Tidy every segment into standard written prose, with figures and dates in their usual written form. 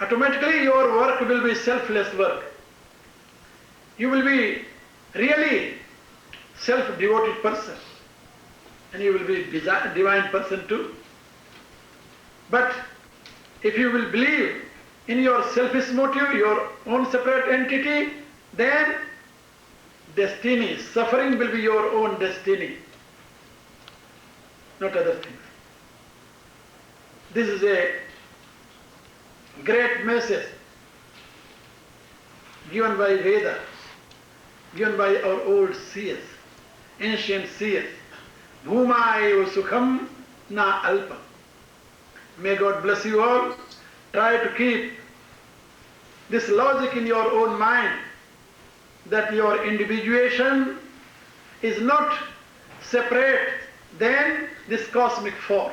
automatically your work will be selfless work. You will be really self-devoted person, and you will be divine person too. But if you will believe in your selfish motive, your own separate entity, then destiny, suffering will be your own destiny, not other things. This is a great message given by Veda, given by our old seers, ancient seers. Bhuma eva sukham na alpa. May God bless you all. Try to keep this logic in your own mind, that your individuation is not separate than this cosmic form.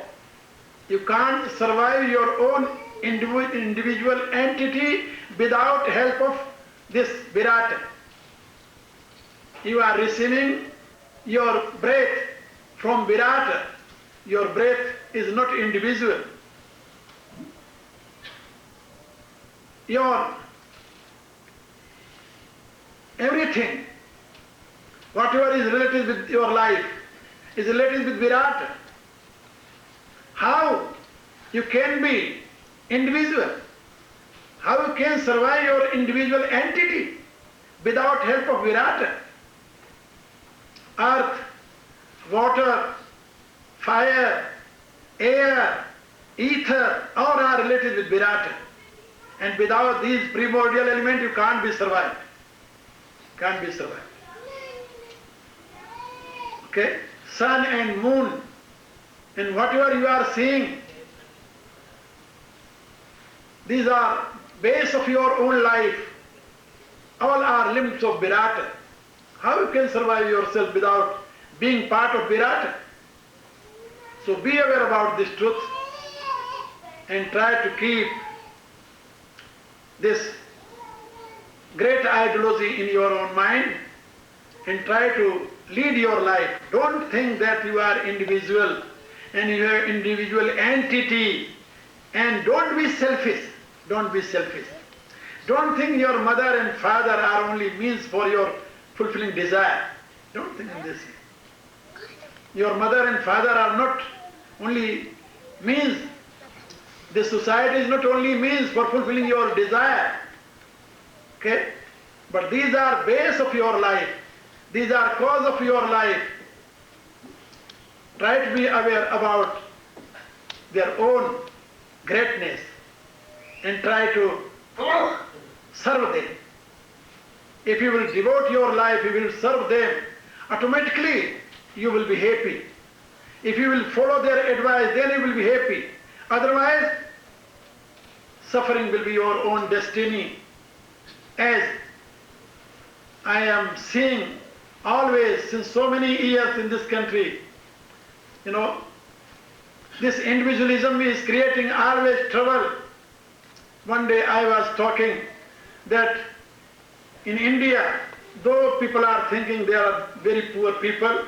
You can't survive your own individual entity without help of this Virata. You are receiving your breath from Virata. Your breath is not individual. Your everything, whatever is related with your life, is related with Virata. How you can be individual? How you can survive your individual entity without help of Virata? Earth, water, fire, air, ether, all are related with Virata. And without these primordial elements, you can't be survived. Can't be survived. Okay? Sun and moon, and whatever you are seeing, these are base of your own life. All are limbs of Virata. How you can survive yourself without being part of Virata? So be aware about this truth and try to keep this great ideology in your own mind and try to lead your life. Don't think that you are individual and you are individual entity, and don't be selfish. Don't be selfish. Don't think your mother and father are only means for your fulfilling desire. Don't think in this way. Your mother and father are not only means. The society is not only means for fulfilling your desire. Okay? But these are base of your life. These are cause of your life. Try to be aware about their own greatness and try to serve them. If you will devote your life, you will serve them, automatically you will be happy. If you will follow their advice, then you will be happy. Otherwise, suffering will be your own destiny. As I am seeing always since so many years in this country, this individualism is creating always trouble. One day I was talking that in India, though people are thinking they are very poor people,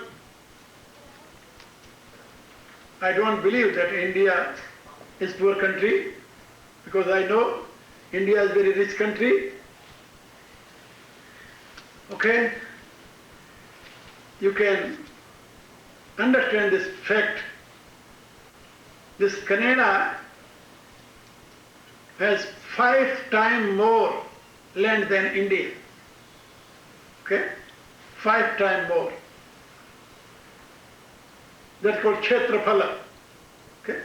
I don't believe that India is poor country, because I know India is very rich country. Okay? You can understand this fact. This Canada has 5 times more land than India. Okay? 5 times more. That's called Kshetraphala. Okay?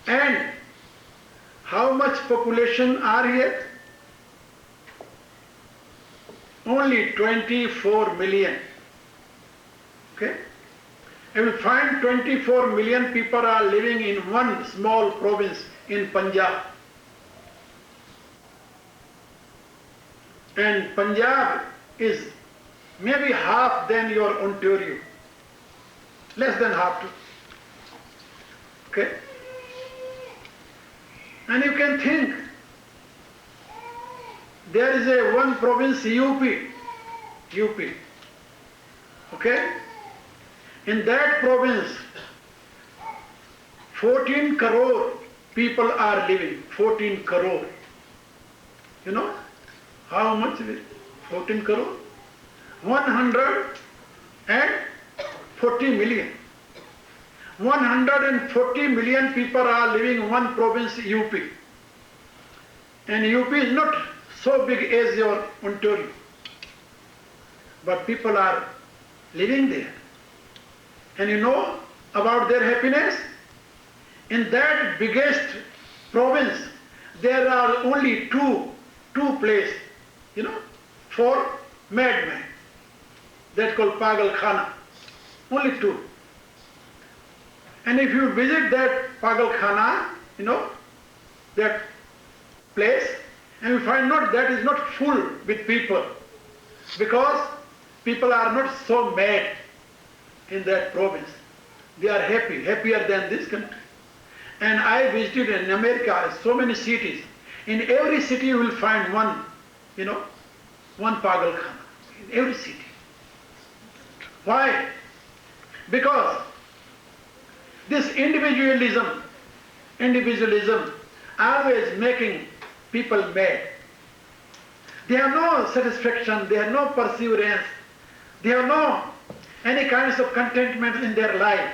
And how much population are here? Only 24 million. Okay? You will find 24 million people are living in one small province in Punjab. And Punjab is maybe half than your Ontario. Less than half too. Okay? And you can think, there is a one province UP. Okay? In that province, 14 crore people are living, 14 crore. You know how much is it? 14 crore? 140 million. 140 million people are living in one province, UP. And UP is not so big as your Ontario. But people are living there. And you know about their happiness? In that biggest province, there are only two places, for madmen. That's called Pagal Khana. Only two. And if you visit that Pagal Khana, that place, and you find not that is not full with people, because people are not so mad in that province. They are happy, happier than this country. And I visited in America so many cities. In every city you will find one Pagal Khana. In every city. Why? Because this individualism always making people mad. They have no satisfaction, they have no perseverance, they have no any kinds of contentment in their life.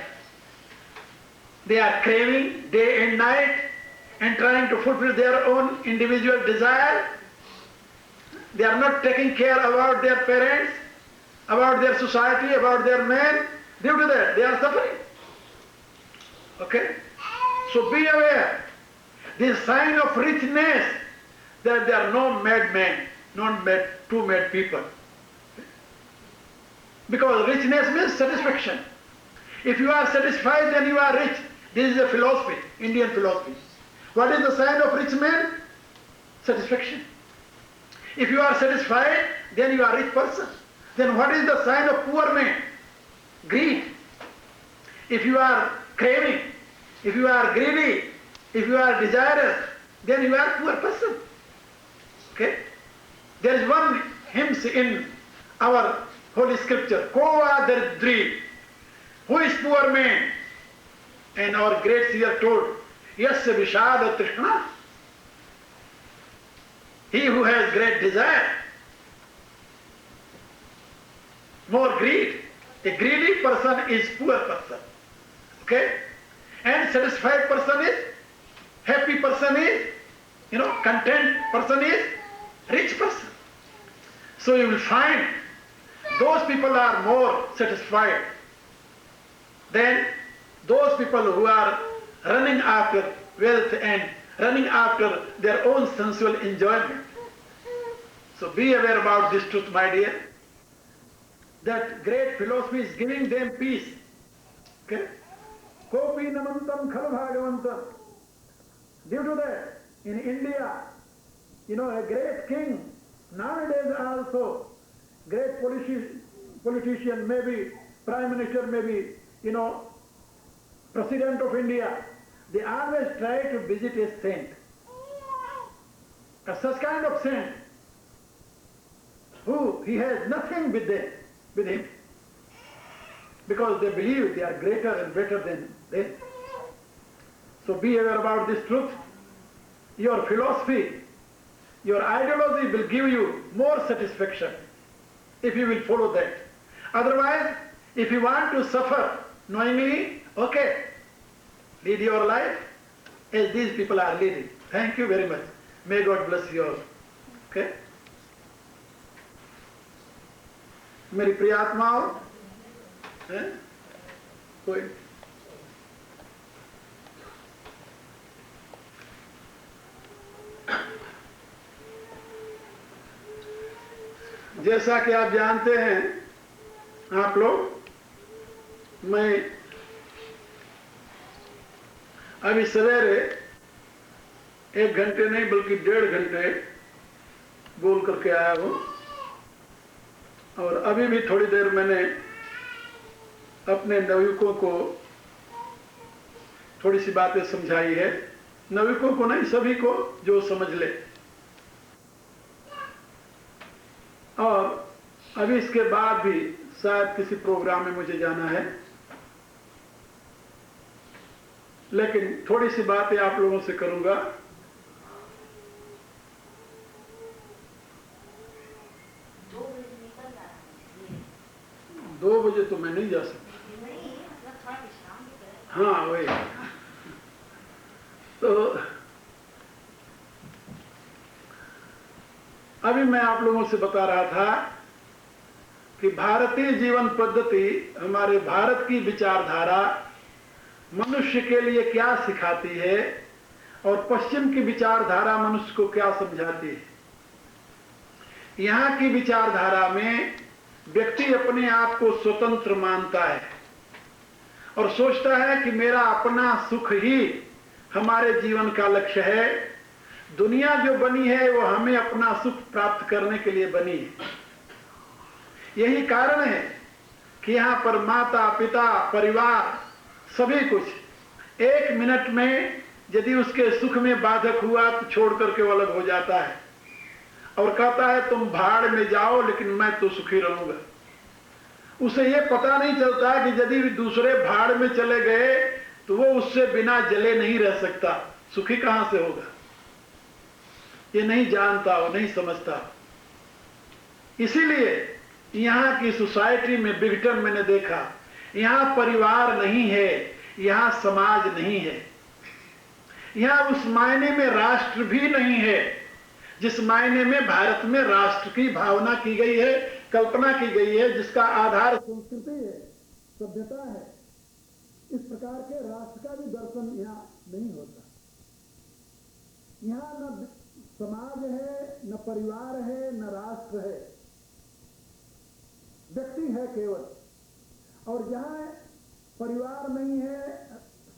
They are craving day and night and trying to fulfill their own individual desire. They are not taking care about their parents, about their society, about their men. Due to that, they are suffering. Okay? So be aware. This sign of richness, that there are no madmen, not two mad people. Because richness means satisfaction. If you are satisfied, then you are rich. This is a philosophy, Indian philosophy. What is the sign of rich man? Satisfaction. If you are satisfied, then you are a rich person. Then what is the sign of poor man? Greed. If you are craving, if you are greedy, if you are desirous, then you are a poor person. Okay? There is one hymn in our Holy Scripture, Kova Daridri. Who is poor man? And our great seer told, Yasya Vishada Trishna. He who has great desire, more greed. A greedy person is poor person. Okay? And satisfied person is, happy person is, content person is, rich person. So you will find those people are more satisfied than those people who are running after wealth and running after their own sensual enjoyment. So be aware about this truth, my dear. That great philosophy is giving them peace. Okay? Kopi namantam khalu bhagavantam. Due to that, in India, a great king, nowadays also, great politician, maybe prime minister, maybe, president of India, they always try to visit a saint. Such kind of saint, who he has nothing with him, because they believe they are greater and better than them. So be aware about this truth. Your philosophy, your ideology will give you more satisfaction if you will follow that. Otherwise, if you want to suffer knowingly, okay, lead your life as these people are leading. Thank you very much. May God bless you all. Okay? मेरी प्रियात्माओं, कोई जैसा कि आप जानते हैं आप लोग, मैं अभी सवेरे 1 घंटे नहीं बल्कि 1.5 घंटे बोल करके आया हूं, और अभी भी थोड़ी देर मैंने अपने नवयुवकों को थोड़ी सी बातें समझाई है। नवयुवकों को नहीं, सभी को जो समझ ले। और अभी इसके बाद भी शायद किसी प्रोग्राम में मुझे जाना है। लेकिन थोड़ी सी बातें आप लोगों से करूंगा। 2 बजे तो मैं नहीं जा सकता। हाँ वही। तो अभी मैं आप लोगों से बता रहा था कि भारतीय जीवन पद्धति, हमारे भारत की विचारधारा मनुष्य के लिए क्या सिखाती है और पश्चिम की विचारधारा मनुष्य को क्या समझाती है। यहां की विचारधारा में व्यक्ति अपने आप को स्वतंत्र मानता है और सोचता है कि मेरा अपना सुख ही हमारे जीवन का लक्ष्य है। दुनिया जो बनी है वो हमें अपना सुख प्राप्त करने के लिए बनी है। यही कारण है कि यहां पर माता पिता परिवार सभी कुछ 1 मिनट में यदि उसके सुख में बाधक हुआ तो छोड़ करके वो अलग हो जाता है और कहता है तुम भाड़ में जाओ लेकिन मैं तो सुखी रहूंगा। उसे ये पता नहीं चलता कि यदि दूसरे भाड़ में चले गए तो वो उससे बिना जले नहीं रह सकता, सुखी कहां से होगा। ये नहीं जानता, वो नहीं समझता। इसीलिए यहां की सोसाइटी में विघटन मैंने देखा। यहां परिवार नहीं है, यहां समाज नहीं है, यहां उस मायने में राष्ट्र भी नहीं है जिस मायने में भारत में राष्ट्र की भावना की गई है, कल्पना की गई है, जिसका आधार संस्कृति है, सभ्यता है। इस प्रकार के राष्ट्र का भी दर्शन यहां नहीं होता। यहां न समाज है, न परिवार है, न राष्ट्र है, व्यक्ति है केवल। और जहां परिवार नहीं है,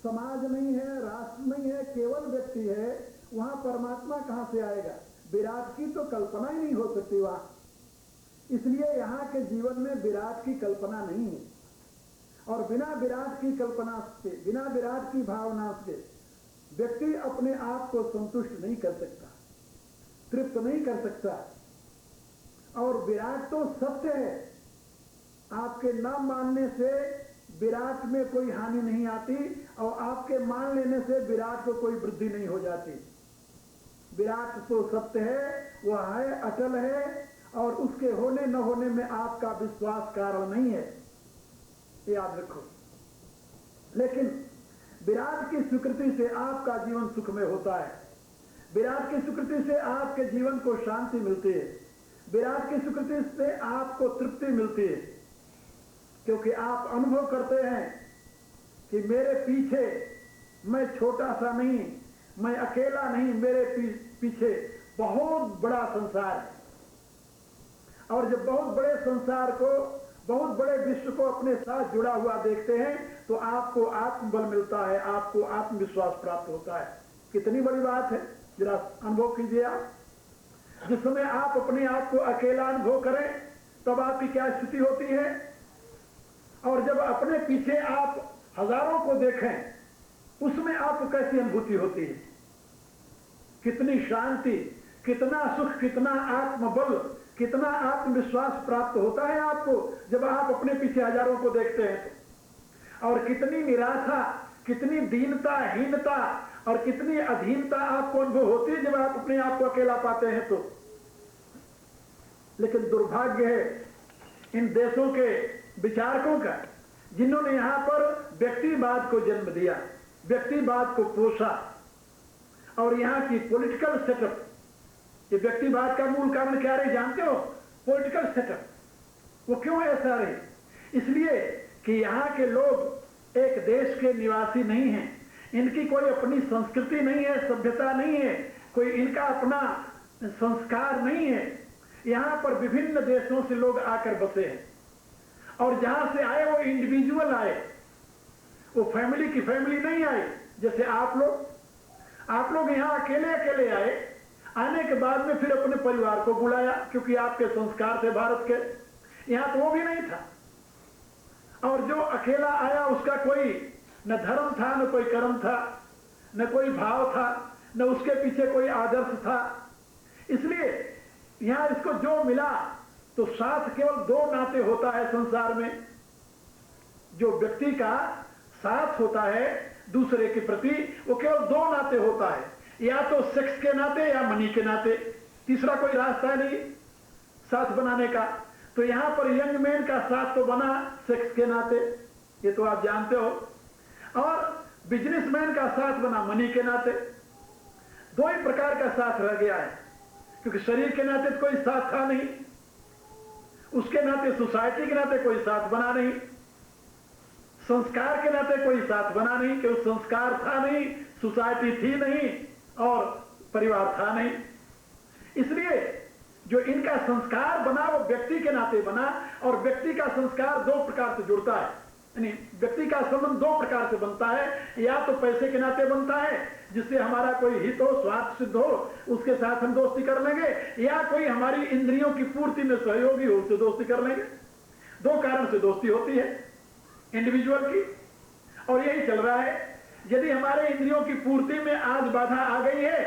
समाज नहीं है, राष्ट्र नहीं है, केवल व्यक्ति है, वहां परमात्मा कहां से आएगा। विराट की तो कल्पना ही नहीं हो सकती वहां। इसलिए यहां के जीवन में विराट की कल्पना नहीं है। और बिना विराट की कल्पना से, बिना विराट की भावना से व्यक्ति अपने आप को संतुष्ट नहीं कर सकता, तृप्त नहीं कर सकता। और विराट तो सत्य है, आपके न मानने से विराट में कोई हानि नहीं आती और आपके मान लेने से विराट को कोई वृद्धि नहीं हो जाती। विराट तो सत्य है, वह है, अचल है और उसके होने न होने में आपका विश्वास कारण नहीं है, याद रखो। लेकिन विराट की स्वीकृति से आपका जीवन सुख में होता है। विराट की स्वीकृति से आपके जीवन को शांति मिलती है। विराट की स्वीकृति से आपको तृप्ति मिलती है, क्योंकि आप अनुभव करते हैं कि मेरे पीछे मैं छोटा सा नहीं, मैं अकेला नहीं, मेरे पीछे बहुत बड़ा संसार है। और जब बहुत बड़े संसार को, बहुत बड़े विश्व को अपने साथ जुड़ा हुआ देखते हैं तो आपको आत्मबल मिलता है, आपको आत्मविश्वास प्राप्त होता है। कितनी बड़ी बात है, जरा अनुभव कीजिए आप। जिस समय आप अपने आप को अकेला अनुभव करें तब आपकी क्या स्थिति होती है, और जब अपने पीछे आप हजारों को देखें उसमें आपको कैसी अनुभूति होती है। कितनी शांति, कितना सुख, कितना आत्मबल, कितना आत्मविश्वास प्राप्त होता है आपको जब आप अपने पीछे हजारों को देखते हैं तो। और कितनी निराशा, कितनी दीनता, हीनता और कितनी अधीनता आपको अनुभव होती है जब आप अपने आप को अकेला पाते हैं तो। लेकिन दुर्भाग्य है इन देशों के विचारकों का, जिन्होंने यहां पर व्यक्तिवाद को जन्म दिया, व्यक्तिवाद को पोषा। और यहां की पॉलिटिकल सेटअप, ये व्यक्तिवाद का मूल कारण क्या रही जानते हो? Political setup. वो क्यों ऐसा रही? इसलिए कि यहां के लोग एक देश के निवासी नहीं हैं, इनकी कोई अपनी संस्कृति नहीं है, सभ्यता नहीं है, कोई इनका अपना संस्कार नहीं है। यहां पर विभिन्न देशों से लोग आकर बसे हैं और जहां से आए वो इंडिविजुअल आए, वो फैमिली की फैमिली नहीं आए। जैसे आप लोग यहां अकेले अकेले आए, आने के बाद में फिर अपने परिवार को बुलाया क्योंकि आपके संस्कार थे भारत के। यहां तो वो भी नहीं था। और जो अकेला आया उसका कोई न धर्म था, न कोई कर्म था, न कोई भाव था, न उसके पीछे कोई आदर्श था। इसलिए यहां इसको जो मिला तो साथ केवल 2 नाते होता है संसार में। जो व्यक्ति का साथ होता है, दूसरे के प्रति वो केवल दो नाते होता है, या तो सेक्स के नाते या मनी के नाते, तीसरा कोई रास्ता नहीं साथ बनाने का। तो यहां पर यंग मैन का साथ तो बना सेक्स के नाते, ये तो आप जानते हो, और बिजनेसमैन का साथ बना मनी के नाते। दो ही प्रकार का साथ रह गया है, क्योंकि शरीर के नाते तो कोई साथ था नहीं, उसके नाते सोसाइटी के नाते कोई साथ बना नहीं, संस्कार के नाते कोई साथ बना नहीं, क्योंकि संस्कार था नहीं, सोसाइटी थी नहीं और परिवार था नहीं। इसलिए जो इनका संस्कार बना वो व्यक्ति के नाते बना, और व्यक्ति का संस्कार दो प्रकार से जुड़ता है, यानी व्यक्ति का संबंध दो प्रकार से बनता है, या तो पैसे के नाते बनता है जिससे हमारा कोई हित हो, स्वार्थ सिद्ध हो, उसके साथ हम दोस्ती कर लेंगे, या कोई हमारी इंद्रियों की पूर्ति में सहयोगी हो, उससे दोस्ती कर लेंगे। दो कारण से दोस्ती होती है इंडिविजुअल की, और यही चल रहा है। यदि हमारे इंद्रियों की पूर्ति में आज बाधा आ गई है,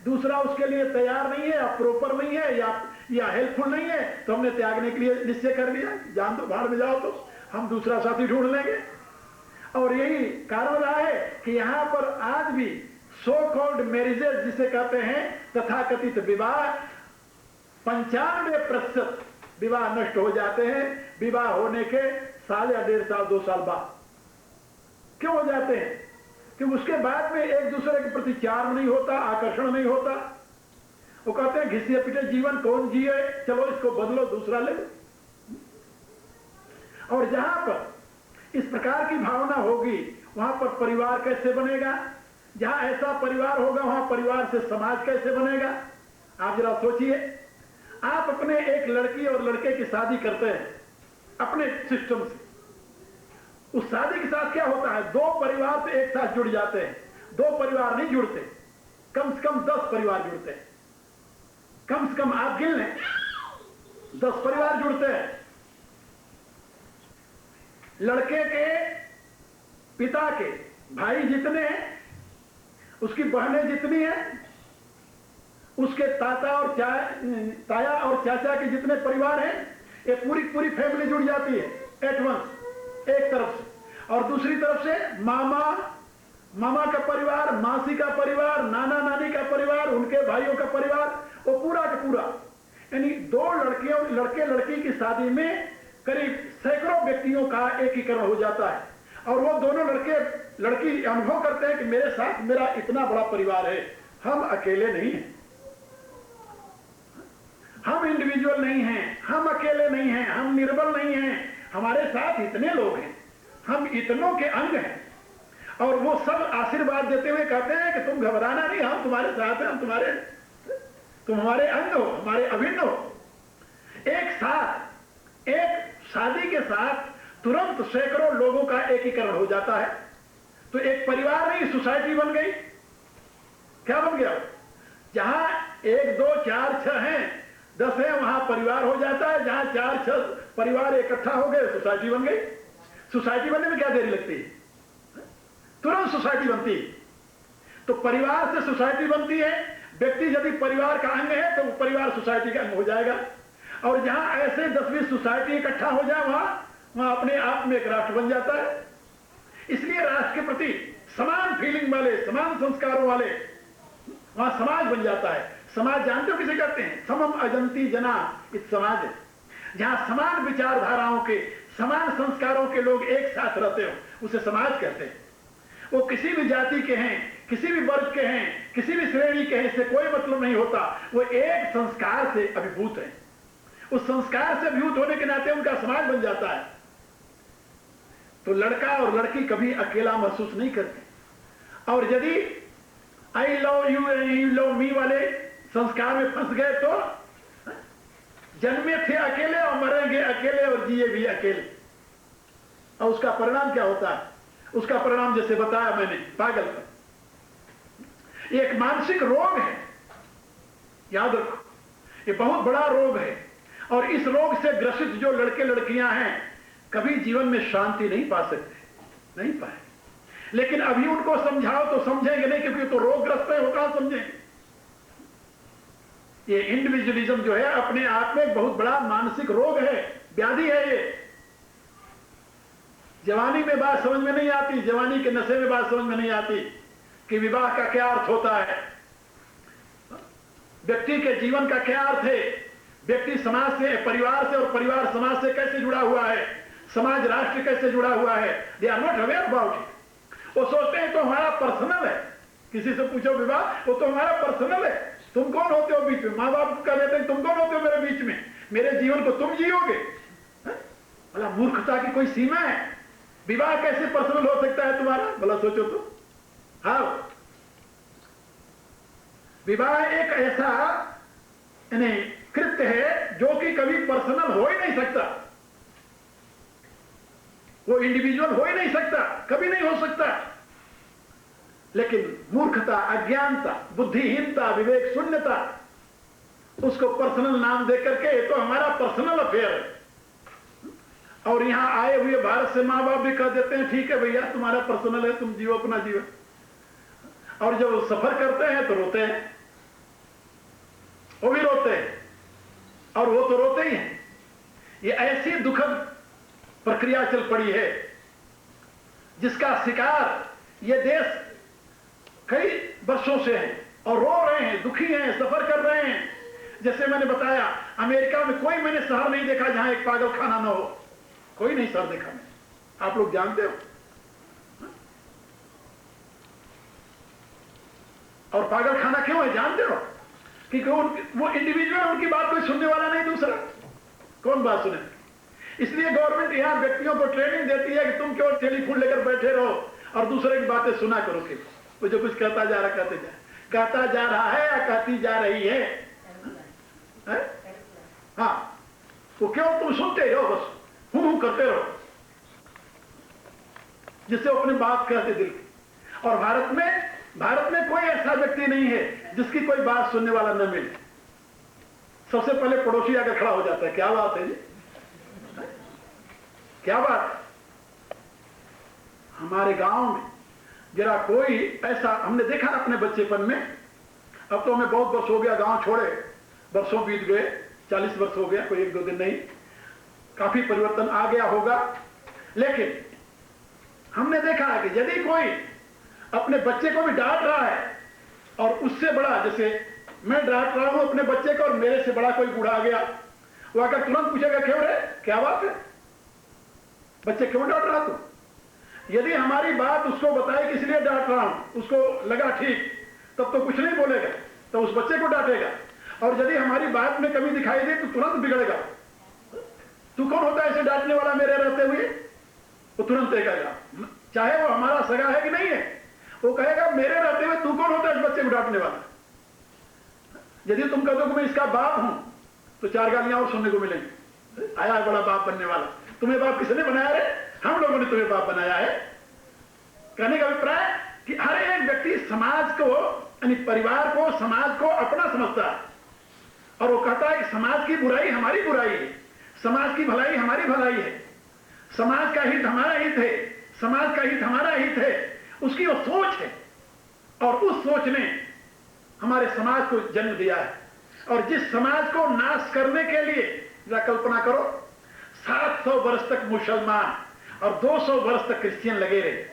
दूसरा उसके लिए तैयार नहीं है, या प्रॉपर नहीं है, या हेल्पफुल नहीं है, तो हमने त्यागने के लिए निश्चय कर लिया, जान दो, भाड़ में जाओ, तो हम दूसरा साथी ढूंढ लेंगे। और यही कारण रहा है कि यहां पर आज भी सो कॉल्ड मैरिजेस जिसे कहते हैं, तथाकथित विवाह, 95% विवाह नष्ट हो जाते हैं विवाह होने के साल या 1.5 साल 2 साल बाद। क्यों हो जाते हैं? कि उसके बाद में एक दूसरे के प्रति चार्म नहीं होता, आकर्षण नहीं होता। वो कहते हैं घिसे पिटे जीवन कौन जिए, चलो इसको बदलो, दूसरा ले लो। और जहां पर इस प्रकार की भावना होगी वहां पर परिवार कैसे बनेगा? जहां ऐसा परिवार होगा वहां परिवार से समाज कैसे बनेगा? आप जरा सोचिए, आप अपने एक लड़की और लड़के की शादी करते हैं अपने सिस्टम से, उस शादी के साथ क्या होता है? दो परिवार तो एक साथ जुड़ जाते हैं। दो परिवार नहीं जुड़ते, कम से कम 10 परिवार जुड़ते हैं। कम से कम आप गिन लें, 10 परिवार जुड़ते हैं। लड़के के पिता के भाई जितने हैं, उसकी बहनें जितनी हैं, उसके ताया और चाचा के जितने परिवार हैं, ये पूरी फैमिली जुड़ जाती है एट वंस, एक तरफ से। और दूसरी तरफ से मामा का परिवार, मासी का परिवार, नाना नानी का परिवार, उनके भाइयों का परिवार, वो पूरा का पूरा। यानी दो लड़के लड़की की शादी में करीब सैकड़ों व्यक्तियों का एकीकरण हो जाता है, और वो दोनों लड़की अनुभव करते हैं कि मेरे साथ मेरा इतना बड़ा परिवार है, हम अकेले नहीं हैं, हम इंडिविजुअल नहीं हैं, हम अकेले नहीं हैं, हम निर्बल नहीं हैं, हमारे साथ इतने लोग हैं, हम इतनों के अंग हैं। और वो सब आशीर्वाद देते हुए कहते हैं कि तुम घबराना नहीं, हम तुम्हारे साथ हैं, तुम हमारे अंग हो, हमारे अभिन्न हो। एक साथ, एक शादी के साथ तुरंत सैकड़ों लोगों का एकीकरण हो जाता है, तो एक परिवार नहीं, सोसाइटी बन गई। क्या बन गया? जहां 1 2 4 6 हैं, 10 है, वहां परिवार हो जाता है। जहां 4 6 परिवार इकट्ठा हो गए, सोसाइटी बन गई। सोसाइटी बनने में क्या देरी लगती है? तुरंत सोसाइटी बनती है। तो परिवार से सोसाइटी बनती है। व्यक्ति यदि परिवार का अंग है तो वो परिवार सोसाइटी का अंग हो जाएगा। और जहां ऐसे 10-20 सोसाइटी इकट्ठा हो जाए, वहां अपने आप में एक राष्ट्र बन जाता है। इसलिए राष्ट्र के प्रति समान फीलिंग वाले, समान संस्कारों वाले, वहां समाज बन जाता है। समाज जानते हो किसे कहते हैं? समम अजंती जना, इस समाज है जहां समान विचारधाराओं के, समान संस्कारों के लोग एक साथ रहते हो, उसे समाज कहते हैं। वो किसी भी जाति के हैं, किसी भी वर्ग के हैं, किसी भी श्रेणी के हैं, इससे कोई मतलब नहीं होता। वो एक संस्कार से अभिभूत है। उस संस्कार से अभिभूत होने के नाते उनका समाज बन जाता है। तो लड़का और लड़की कभी अकेला महसूस नहीं करते। और यदि I love you and you love me वाले संस्कार में फंस गए तो जन्मे थे अकेले और मरेंगे अकेले और जिए भी अकेले। और उसका परिणाम क्या होता है? उसका परिणाम जैसे बताया मैंने, पागलपन। एक मानसिक रोग है, याद रखो, ये बहुत बड़ा रोग है। और इस रोग से ग्रसित जो लड़के लड़कियां हैं कभी जीवन में शांति नहीं पा सकते, नहीं पाए। लेकिन अभी उनको समझाओ तो समझेंगे नहीं, क्योंकि तो रोगग्रस्त है, वो कहां समझेंगे। ये इंडिविजुअलिज्म जो है अपने आप में एक बहुत बड़ा मानसिक रोग है, व्याधि है ये, जवानी में बात समझ में नहीं आती, जवानी के नशे में बात समझ में नहीं आती कि विवाह का क्या अर्थ होता है, व्यक्ति के जीवन का क्या अर्थ है, व्यक्ति समाज से, परिवार से और परिवार समाज से कैसे जुड़ा हुआ है, समाज राष्ट्र कैसे जुड़ा हुआ है। They are not aware about it. वो सोचते हैं तो हमारा पर्सनल है, किसी से पूछो विवाह, वो तो हमारा पर्सनल है, तुम कौन होते हो बीच में। माँ बाप कह देते हैं तुम कौन होते हो मेरे बीच में, मेरे जीवन को तुम जियोगे। भला मूर्खता की कोई सीमा है? विवाह कैसे पर्सनल हो सकता है तुम्हारा, भला सोचो तो। हाँ, विवाह एक ऐसा कृत्य है जो कि कभी पर्सनल हो ही नहीं सकता, वो इंडिविजुअल हो ही नहीं सकता, कभी नहीं हो सकता। लेकिन मूर्खता, अज्ञानता, बुद्धिहीनता, विवेक शून्यता उसको पर्सनल नाम देकर के ये तो हमारा पर्सनल अफेयर है। और यहां आए हुए भारत से मां बाप भी कह देते हैं ठीक है भैया तुम्हारा पर्सनल है, तुम जियो अपना जीवन। और जब सफर करते हैं तो रोते हैं, वो भी रोते हैं, और वो तो रोते ही हैं। ये ऐसी दुखद प्रक्रिया चल पड़ी है जिसका शिकार ये देश कई वर्षों से है और रो रहे हैं, दुखी हैं, सफर कर रहे हैं। जैसे मैंने बताया, अमेरिका में कोई मैंने शहर नहीं देखा जहां एक पागल खाना ना हो, कोई नहीं शहर देखा मैं, आप लोग जानते हो। और पागल खाना क्यों है जानते हो? क्योंकि वो इंडिविजुअल, उनकी बात कोई सुनने वाला नहीं, दूसरा कौन बात सुने। इसलिए गवर्नमेंट यहां व्यक्तियों को ट्रेनिंग देती है कि तुम केवल टेलीफोन लेकर बैठे रहो और दूसरे की बातें सुना करो। कि वो जो कुछ कहता जा रहा कहता जा रहा है या कहती जा रही है, हाँ, वो केवल तुम सुनते रहो, बस हूं करते रहो, जिससे अपनी बात कहते दिल की। और भारत में कोई ऐसा व्यक्ति नहीं है जिसकी कोई बात सुनने वाला न मिले। सबसे पहले पड़ोसी आकर खड़ा हो जाता है, क्या बात है जी, क्या बात। हमारे गांव में जरा कोई ऐसा हमने देखा अपने बच्चेपन में, अब तो हमें बहुत वर्ष हो गया गांव छोड़े, वर्षों बीत गए, 40 वर्ष हो गया, कोई 1-2 दिन नहीं, काफी परिवर्तन आ गया होगा। लेकिन हमने देखा है कि यदि कोई अपने बच्चे को भी डांट रहा है और उससे बड़ा, जैसे मैं डांट रहा हूं अपने बच्चे को और मेरे से बड़ा कोई बूढ़ा आ गया, वो आकर तुरंत पूछेगा क्यों रे, क्या बात है, बच्चे क्यों डांट रहा तू। यदि हमारी बात उसको बताए कि इसलिए डांट रहा हूं, उसको लगा ठीक, तब तो कुछ नहीं बोलेगा, तो उस बच्चे को डांटेगा। और यदि हमारी बात में कमी दिखाई दे तो तुरंत बिगड़ेगा। तू कौन होता है ऐसे डांटने वाला मेरे रहते हुए, वो तुरंत कहेगा, चाहे वो हमारा सगा है कि नहीं है, वो कहेगा मेरे रहते हुए तू कौन होता है इस बच्चे को डांटने वाला। यदि तुम कह दो कि मैं इसका बाप हूं तो 4 गालियां और सुनने को मिलेंगी, आया बड़ा बाप बनने वाला, तुम्हें बाप किसने बनाया रे, हम लोगों ने तुम्हें बाप बनाया है। कहने का अभिप्राय कि हर एक व्यक्ति समाज को, यानी परिवार को, समाज को अपना समझता है और वो कहता है कि समाज की बुराई हमारी बुराई है, समाज की भलाई हमारी भलाई है, समाज का हित हमारा हित है, समाज का हित हमारा हित है, उसकी वो सोच है। और उस सोच ने हमारे समाज को जन्म दिया है। और जिस समाज को नाश करने के लिए, जरा कल्पना करो, 700 वर्ष तक मुसलमान और 200 वर्ष तक क्रिश्चियन लगे रहे,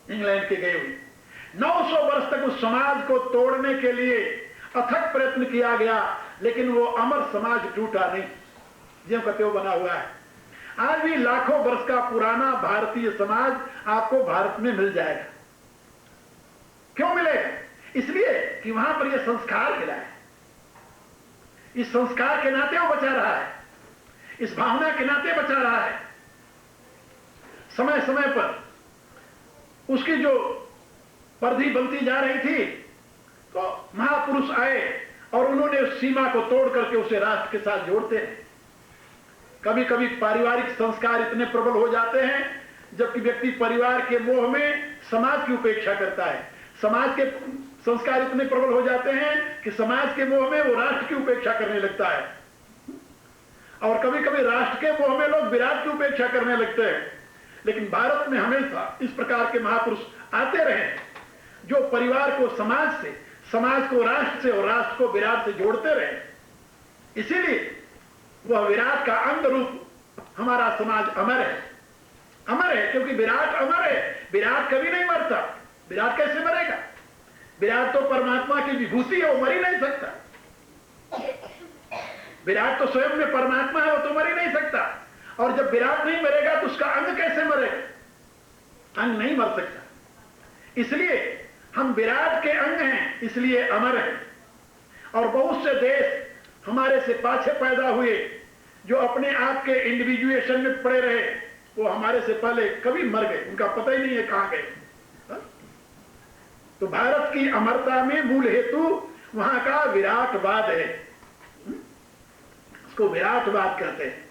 इंग्लैंड के गए हुए, 900 वर्ष तक उस समाज को तोड़ने के लिए अथक प्रयत्न किया गया, लेकिन वो अमर समाज टूटा नहीं, ज्यों का त्यों बना हुआ है। आज भी लाखों वर्ष का पुराना भारतीय समाज आपको भारत में मिल जाएगा। क्यों मिलेगा? इसलिए कि वहां पर यह संस्कार मिला है, इस संस्कार के नाते वो बचा रहा है, इस भावना के नाते बचा रहा है। समय समय पर उसकी जो परिधि बनती जा रही थी तो महापुरुष आए और उन्होंने उस सीमा को तोड़ करके उसे राष्ट्र के साथ जोड़ते हैं। कभी कभी पारिवारिक संस्कार इतने प्रबल हो जाते हैं जबकि व्यक्ति परिवार के मोह में समाज की उपेक्षा करता है, समाज के संस्कार इतने प्रबल हो जाते हैं कि समाज के मोह में वो राष्ट्र की उपेक्षा करने लगता है, और कभी कभी राष्ट्र के मोह में लोग विराट की उपेक्षा करने लगते हैं। लेकिन भारत में हमेशा इस प्रकार के महापुरुष आते रहे जो परिवार को समाज से, समाज को राष्ट्र से और राष्ट्र को विराट से जोड़ते रहे। इसीलिए वह विराट का अंग रूप हमारा समाज अमर है। अमर है क्योंकि विराट अमर है। विराट कभी नहीं मरता। विराट कैसे मरेगा? विराट तो परमात्मा की विभूति है, वो मर ही नहीं सकता। विराट तो स्वयं में परमात्मा है, वो तो मर ही नहीं सकता। और जब विराट नहीं मरेगा तो उसका अंग कैसे मरेगा? अंग नहीं मर सकता। इसलिए हम विराट के अंग हैं, इसलिए अमर हैं। और बहुत से देश हमारे से पाछे पैदा हुए जो अपने आप के इंडिविजुएशन में पड़े रहे, वो हमारे से पहले कभी मर गए, उनका पता ही नहीं है कहां गए। तो भारत की अमरता में मूल हेतु वहां का विराटवाद है। उसको विराटवाद कहते हैं।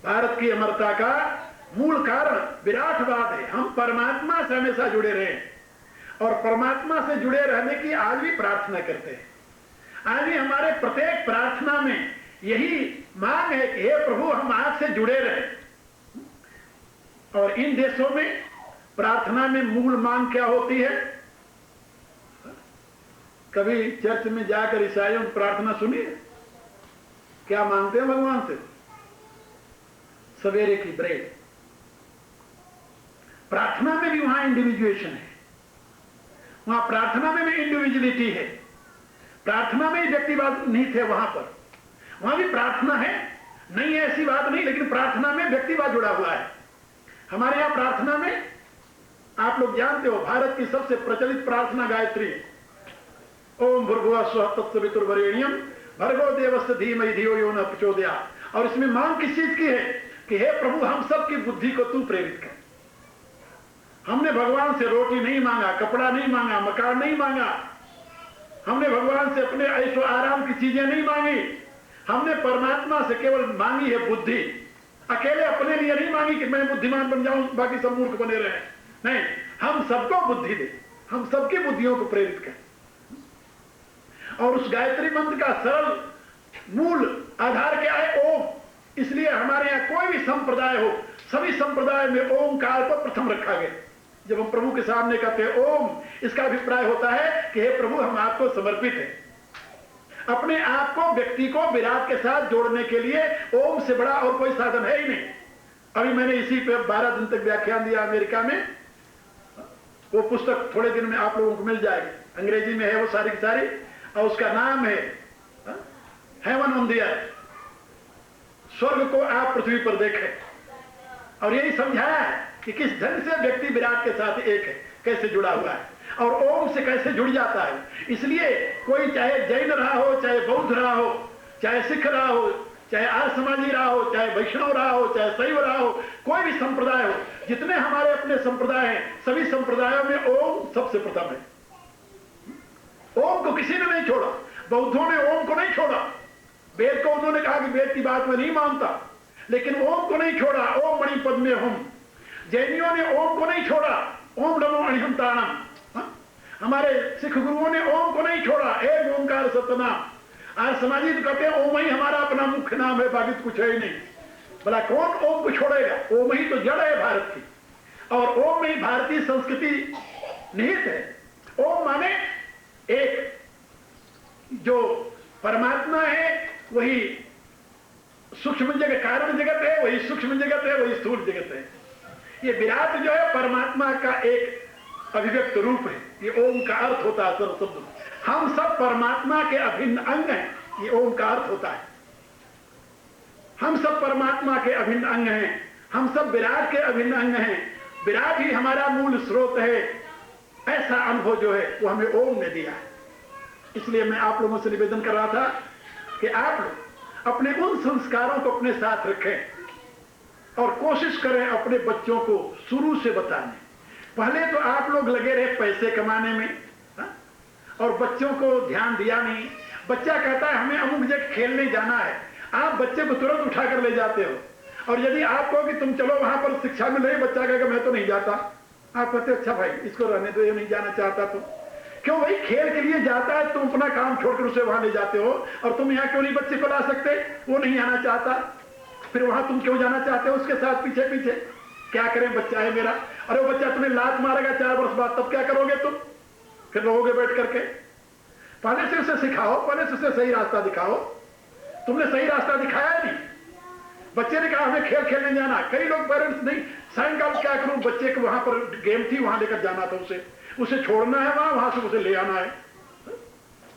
भारत की अमरता का मूल कारण विराटवाद है। हम परमात्मा से हमेशा जुड़े रहे और परमात्मा से जुड़े रहने की आज भी प्रार्थना करते हैं। आज भी हमारे प्रत्येक प्रार्थना में यही मांग है कि हे प्रभु, हम आपसे जुड़े रहे। और इन देशों में प्रार्थना में मूल मांग क्या होती है? कभी चर्च में जाकर ईसाइयों की प्रार्थना सुनी है? क्या मांगते हैं भगवान से? सवेरे की ब्रेड। प्रार्थना में भी वहां इंडिविजुएशन है, वहां प्रार्थना में भी इंडिविजुअलिटी है। प्रार्थना में व्यक्तिवाद नहीं थे वहां भी प्रार्थना है, नहीं है ऐसी बात नहीं, लेकिन प्रार्थना में व्यक्तिवाद जुड़ा हुआ है। हमारे यहां प्रार्थना में आप लोग जानते हो, भारत की सबसे प्रचलित प्रार्थना गायत्री है, ओम भूर्भुवः स्वः तत्सवितुर्वरेण्यं भर्गो देवस्य धीमहि धियो यो नः प्रचोदयात्। और इसमें मांग किस चीज की है कि हे प्रभु, हम सबकी बुद्धि को तू प्रेरित कर। हमने भगवान से रोटी नहीं मांगा, कपड़ा नहीं मांगा, मकान नहीं मांगा, हमने भगवान से अपने ऐशो आराम की चीजें नहीं मांगी। हमने परमात्मा से केवल मांगी है बुद्धि। अकेले अपने लिए नहीं मांगी कि मैं बुद्धिमान बन जाऊं, बाकी सब मूर्ख बने रहे। नहीं, हम सबको बुद्धि दे, हम सबकी बुद्धियों को प्रेरित करें। और उस गायत्री मंत्र का सरल मूल आधार क्या है? ओम। इसलिए हमारे यहां कोई भी संप्रदाय हो, सभी संप्रदाय में ओमकार को प्रथम रखा गया। जब हम प्रभु के सामने कहते हैं ओम, इसका अभिप्राय होता है कि हे प्रभु, हम आपको समर्पित हैं। अपने आप को, व्यक्ति को विराट के साथ जोड़ने के लिए ओम से बड़ा और कोई साधन है ही नहीं। अभी मैंने इसी पे 12 दिन तक व्याख्यान दिया अमेरिका में। वो पुस्तक थोड़े दिन में आप लोगों को मिल जाएगी, अंग्रेजी में है वो सारी की सारी, और उसका नाम है हेवन ऑन द अर्थ, स्वर्ग को आप पृथ्वी पर देखें। और यही समझाया है कि किस ढंग से व्यक्ति विराट के साथ एक है, कैसे जुड़ा हुआ है और ओम से कैसे जुड़ जाता है। इसलिए कोई चाहे जैन रहा हो, चाहे बौद्ध रहा हो, चाहे सिख रहा हो, चाहे आर्य समाजी रहा हो, चाहे वैष्णव रहा हो, चाहे शैव रहा हो, कोई भी संप्रदाय हो, जितने हमारे अपने संप्रदाय हैं, सभी संप्रदायों में ओम सबसे प्रथम है। ओम को किसी ने नहीं छोड़ा। बौद्धों ने ओम को नहीं छोड़ा। वेद को उन्होंने कहा कि वेद की बात में नहीं मानता, लेकिन ओम को नहीं छोड़ा। ओम मणि पद्मे हुम। जैनियों ने ओम को नहीं छोड़ा, ओम नमो अणिहंताणम। हमारे सिख गुरुओं ने ओम को नहीं छोड़ा, एक ओंकार सतनाम। आज समाजी तो कहते हैं ओम ही हमारा अपना मुख्य नाम है, बाकी कुछ है ही नहीं। भला कौन ओम को छोड़ेगा? ओम ही तो जड़ है भारत की, और ओम में ही भारतीय संस्कृति निहित है। ओम माने एक, जो परमात्मा है वही सूक्ष्म जगत, कारण जगत है, वही सूक्ष्म जगत है, वही स्थूल जगत है। ये विराट जो है परमात्मा का एक अभिव्यक्त रूप है। ये ओम का अर्थ होता है सर्व शब्द। हम सब परमात्मा के अभिन्न अंग हैं, ये ओम का अर्थ होता है। हम सब परमात्मा के अभिन्न अंग हैं, हम सब विराट के अभिन्न अंग हैं। विराट ही हमारा मूल स्रोत है। ऐसा अनुभव जो है वो हमें ओम ने दिया है। इसलिए मैं आप लोगों से निवेदन कर रहा था कि आप लोग अपने उन संस्कारों को अपने साथ रखें और कोशिश करें अपने बच्चों को शुरू से बताने। पहले तो आप लोग लगे रहे पैसे कमाने में, और बच्चों को ध्यान दिया नहीं। बच्चा कहता है हमें अमुक जगह खेलने जाना है, आप बच्चे को तुरंत उठाकर ले जाते हो। और यदि आप कहो कि तुम चलो वहां पर शिक्षा मिल रही, बच्चा कहेगा मैं तो नहीं जाता। आप कहते अच्छा भाई इसको रहने दो, ये नहीं जाना चाहता। तो क्यों? भाई खेल के लिए जाता है, तुम अपना काम छोड़कर उसे वहां ले जाते हो। और तुम यहाँ क्यों नहीं बच्चे को ला सकते? वो नहीं आना चाहता, फिर वहां तुम क्यों जाना चाहते हो उसके साथ पीछे पीछे? क्या करें, बच्चा है मेरा। अरे वो बच्चा तुम्हें लात मारेगा 4 वर्ष बाद, तब क्या करोगे तुम? फिर रहोगे बैठ करके? पहले से उसे सिखाओ, पहले से उसे सही रास्ता दिखाओ। तुमने सही रास्ता दिखाया नहीं। बच्चे ने कहा हमें खेल खेलने जाना। कई लोग पेरेंट्स नहीं, सायंकाल क्या करूं, बच्चे को वहां पर गेम थी वहां लेकर जाना था, उसे छोड़ना है वहां से उसे ले आना है।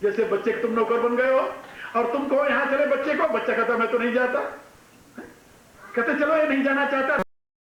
जैसे बच्चे के तुम नौकर बन गए हो और तुम कहो यहां चले बच्चे को, बच्चा कहता मैं तो नहीं जाता, कहते चलो ये नहीं जाना चाहता।